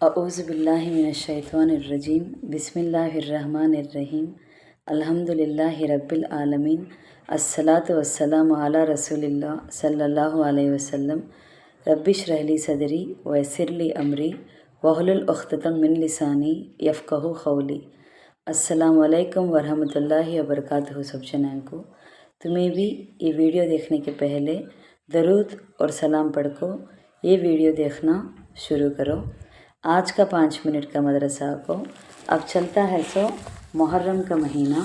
अऊज़ु बिल्लाहि मिनश्शैतानिर्रजीम बिस्मिल्लाहिर्रहमानिर्रहीम अल्हम्दुलिल्लाहि रब्बिल आलमीन अस्सलातु वस्सलामु अला रसूलिल्लाह सल्लल्लाहु अलैहि वसल्लम रब्बिश्रह ली सदरी वयस्सिर ली अमरी वहलुल उक़्दतम मिन लिसानी यफ़क़हू क़ौली। अस्सलामु अलैकुम वरहमतुल्लाहि वबरकातुहू। सब जनाओं को तुम्हें भी ये वीडियो देखने के पहले दरूद और सलाम पढ़ को ये वीडियो देखना शुरू करो। आज का 5 मिनट का मदरसा को अब चलता है सो मुहर्रम का महीना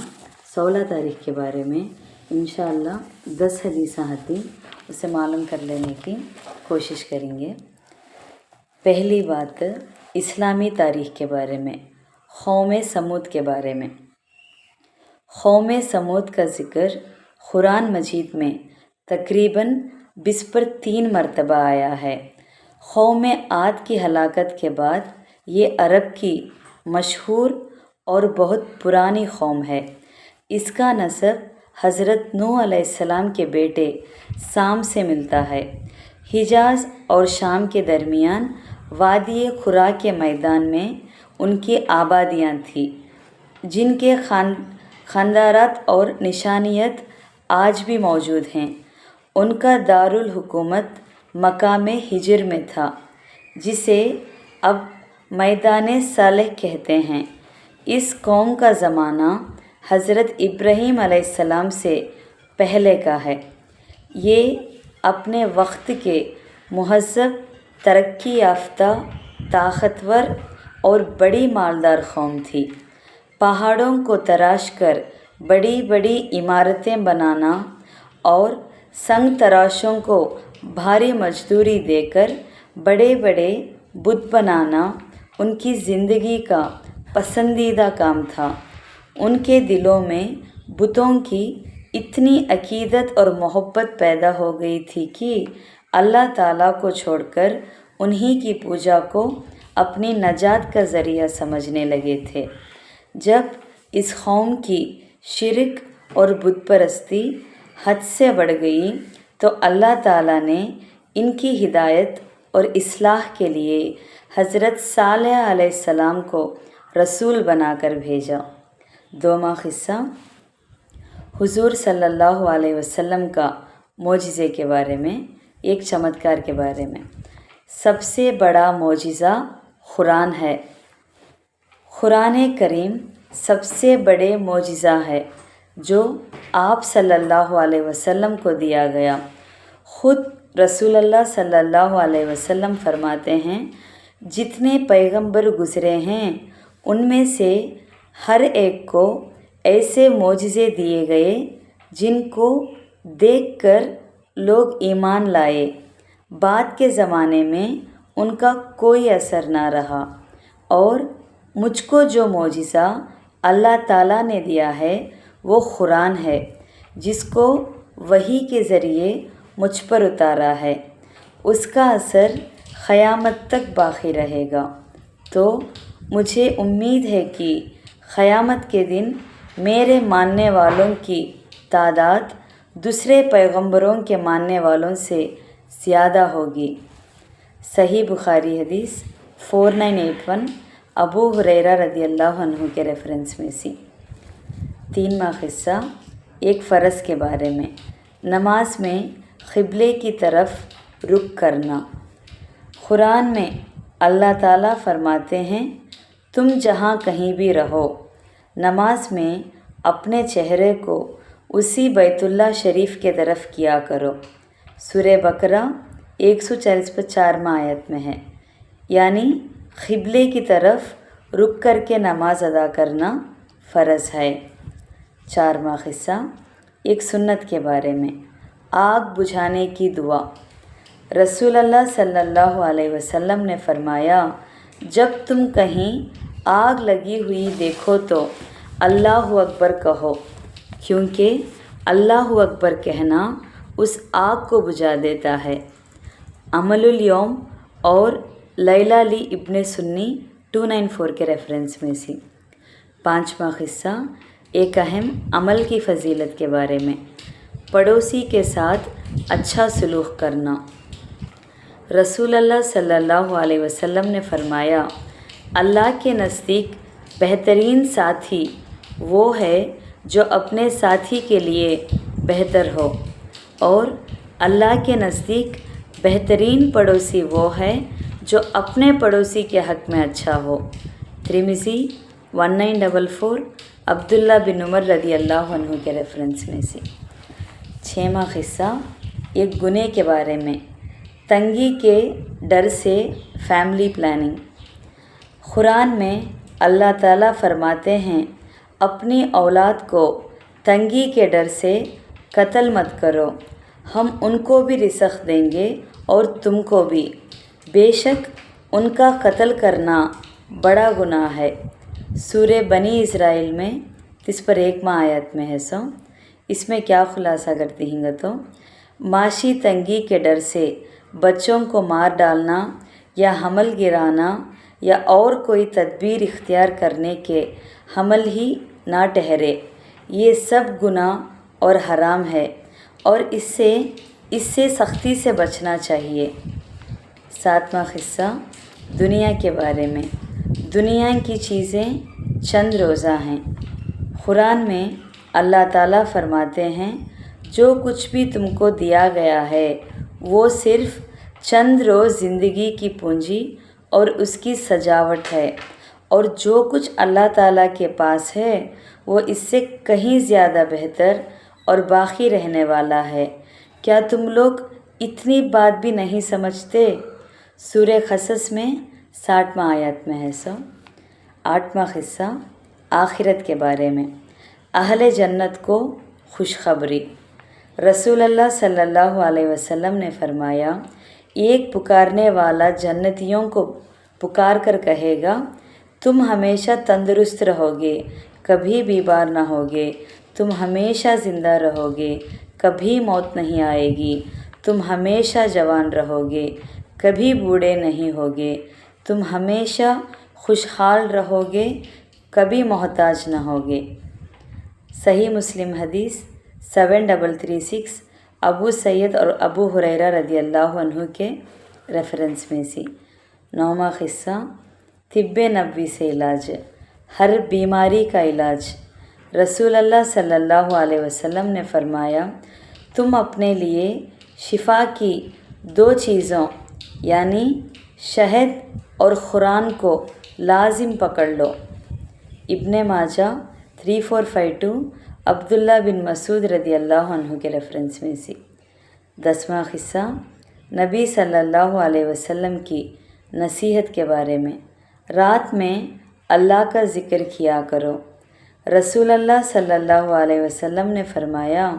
16 तारीख के बारे में इंशाअल्लाह 10 हदीस आती उसे मालूम कर लेने की कोशिश करेंगे। पहली बात इस्लामी तारीख़ के बारे में, कौम समूद के बारे में। कौम समूद का ज़िक्र कुरान मजीद में तकरीबन 20 पर 3 मरतबा आया है। कौम आद की हलाकत के बाद ये अरब की मशहूर और बहुत पुरानी कौम है। इसका नसब हज़रत नूह अलैहिस्सलाम के बेटे साम से मिलता है। हिजाज़ और शाम के दरमियान वादी खुरा के मैदान में उनकी आबादियाँ थीं, जिनके खानदारात और निशानियत आज भी मौजूद हैं। उनका दारुल हुकूमत मकाम हिजर में था, जिसे अब मैदान सालेह कहते हैं। इस कौम का ज़माना हज़रत इब्राहीम अलैहिस्सलाम से पहले का है। ये अपने वक्त के मुहज़्ज़ब, तरक्की याफ्ता, ताकतवर और बड़ी मालदार कौम थी। पहाड़ों को तराश कर बड़ी बड़ी इमारतें बनाना और संग तराशों को भारी मजदूरी देकर बड़े बड़े बुत बनाना उनकी ज़िंदगी का पसंदीदा काम था। उनके दिलों में बुतों की इतनी अकीदत और मोहब्बत पैदा हो गई थी कि अल्लाह ताला को छोड़कर उन्हीं की पूजा को अपनी नजात का ज़रिया समझने लगे थे। जब इस कौम की शिरक और बुत परस्ती हद से बढ़ गई तो अल्लाह ताला ने इनकी हिदायत और इस्लाह के लिए हज़रत सालेह अलैहिस्सलाम को रसूल बनाकर भेजा। दोमा क़िस्सा हुज़ूर सल्लल्लाहु अलैहि वसल्लम का मोजिज़े के बारे में, एक चमत्कार के बारे में। सबसे बड़ा मोजिज़ा कुरान है। कुरान करीम सबसे बड़े मोजिज़ा है जो आप सल्लल्लाहु अलैहि वसल्लम को दिया गया। ख़ुद रसूलुल्लाह सल्लल्लाहु अलैहि वसल्लम फरमाते हैं, जितने पैगंबर गुज़रे हैं उनमें से हर एक को ऐसे मोजिज़े दिए गए जिनको देखकर लोग ईमान लाए। बाद के ज़माने में उनका कोई असर ना रहा और मुझको जो मोजिज़ा अल्लाह ताला ने दिया है वो कुरान है, जिसको वही के ज़रिए मुझ पर उतारा है। उसका असर क़यामत तक बाक़ी रहेगा। तो मुझे उम्मीद है कि क़यामत के दिन मेरे मानने वालों की तादाद दूसरे पैगंबरों के मानने वालों से ज़्यादा होगी। सही बुखारी हदीस 4981 अबू हुरैरा रज़ियल्लाहु अन्हु के रेफरेंस में सी। 3वां क़िस्सा एक फ़र्ज़ के बारे में। नमाज में क़िबले की तरफ रुख करना। कुरान में अल्लाह ताला फरमाते हैं, तुम जहाँ कहीं भी रहो, नमाज में अपने चेहरे को उसी बैतुल्लाह शरीफ के तरफ किया करो। सूरह बकरा 140 आयत में है, यानी क़िबले की तरफ रुख करके नमाज अदा करना फ़र्ज़ है। 4वां क़िस्सा एक सुन्नत के बारे में। आग बुझाने की दुआ। रसूलुल्लाह सल्लल्लाहु अलैहि वसल्लम ने फरमाया, जब तुम कहीं आग लगी हुई देखो तो अल्लाहु अकबर कहो, क्योंकि अल्लाहु अकबर कहना उस आग को बुझा देता है। अमलुल यौम और लैला ली इब्ने सुन्नी 294 के रेफरेंस में सी। 5वां क़िस्सा एक अहम अमल की फ़जीलत के बारे में। पड़ोसी के साथ अच्छा सलूक करना। رسول اللہ صلی اللہ علیہ وسلم نے فرمایا، اللہ کے نزدیک بہترین ساتھی وہ ہے جو اپنے ساتھی کے لیے بہتر ہو، اور اللہ کے نزدیک بہترین پڑوسی وہ ہے جو اپنے پڑوسی کے حق میں اچھا ہو۔ ترمذی 1944 عبداللہ بن عمر رضی اللہ عنہ کے ریفرنس میں سے۔ 6واں قصہ ایک گناہ کے بارے میں، تنگی کے ڈر سے فیملی پلاننگ۔ قرآن میں اللہ تعالیٰ فرماتے ہیں، اپنی اولاد کو تنگی کے ڈر سے قتل مت کرو، ہم ان کو بھی رزق دیں گے اور تم کو بھی، بے شک ان کا قتل کرنا بڑا گناہ ہے۔ سورہ بنی اسرائیل میں 31واں آیت میں ہے اس میں کیا خلاصہ کرتی ہیں تو معاشی تنگی کے ڈر سے بچوں کو مار ڈالنا یا حمل گرانا یا اور کوئی تدبیر اختیار کرنے کے حمل ہی نہ ٹھہرے، یہ سب گناہ اور حرام ہے اور اس سے سختی سے بچنا چاہیے۔ 7واں قصہ دنیا کے بارے میں، دنیا کی چیزیں چند روزہ ہیں۔ قرآن میں اللہ تعالیٰ فرماتے ہیں، جو کچھ بھی تم کو دیا گیا ہے وہ صرف چند روز زندگی کی پونجی اور اس کی سجاوٹ ہے، اور جو کچھ اللہ تعالیٰ کے پاس ہے وہ اس سے کہیں زیادہ بہتر اور باقی رہنے والا ہے۔ کیا تم لوگ اتنی بات بھی نہیں سمجھتے؟ سورہ قصص میں 60واں آیت میں ہے 8واں قصہ آخرت کے بارے میں، اہل جنت کو خوشخبری۔ رسول اللہ صلی اللہ علیہ وسلم نے فرمایا، ایک پکارنے والا جنتیوں کو پکار کر کہے گا، تم ہمیشہ تندرست رہو گے، کبھی بیمار نہ ہوگے، تم ہمیشہ زندہ رہو گے، کبھی موت نہیں آئے گی، تم ہمیشہ جوان رہو گے، کبھی بوڑھے نہیں ہوگے، تم ہمیشہ خوشحال رہو گے، کبھی محتاج نہ ہوگے۔ صحیح مسلم حدیث 7336 ابو سعید اور ابو ہریرہ رضی اللہ عنہ کے ریفرنس میں سے۔ 9واں قصہ طب نبوی سے علاج، ہر بیماری کا علاج۔ رسول اللہ صلی اللہ علیہ وسلم نے فرمایا، تم اپنے لیے شفا کی 2 چیزوں یعنی شہد اور قرآن کو لازم پکڑ لو۔ ابن ماجہ 3452 عبداللہ بن مسعود رضی اللہ عنہ کے ریفرنس میں سے۔ 10واں قصہ نبی صلی اللہ علیہ وسلم کی نصیحت کے بارے میں، رات میں اللہ کا ذکر کیا کرو۔ رسول اللہ صلی اللہ علیہ وسلم نے فرمایا،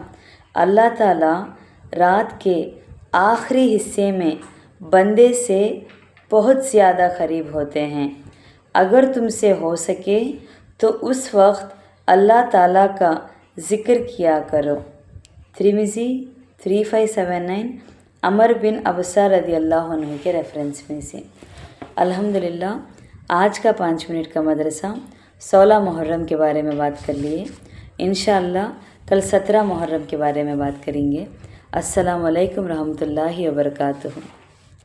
اللہ تعالیٰ رات کے آخری حصے میں بندے سے بہت زیادہ قریب ہوتے ہیں، اگر تم سے ہو سکے تو اس وقت اللہ تعالیٰ کا ذکر کیا کرو۔ ترمذی 3579 عمر بن ابسہ رضی اللہ عنہ کے ریفرنس میں سے۔ الحمدللہ آج کا 5 منٹ کا مدرسہ 16 محرم کے بارے میں بات کر لیے، انشاءاللہ کل 17 محرم کے بارے میں بات کریں گے۔ السلام علیکم ورحمۃ اللہ وبرکاتہ۔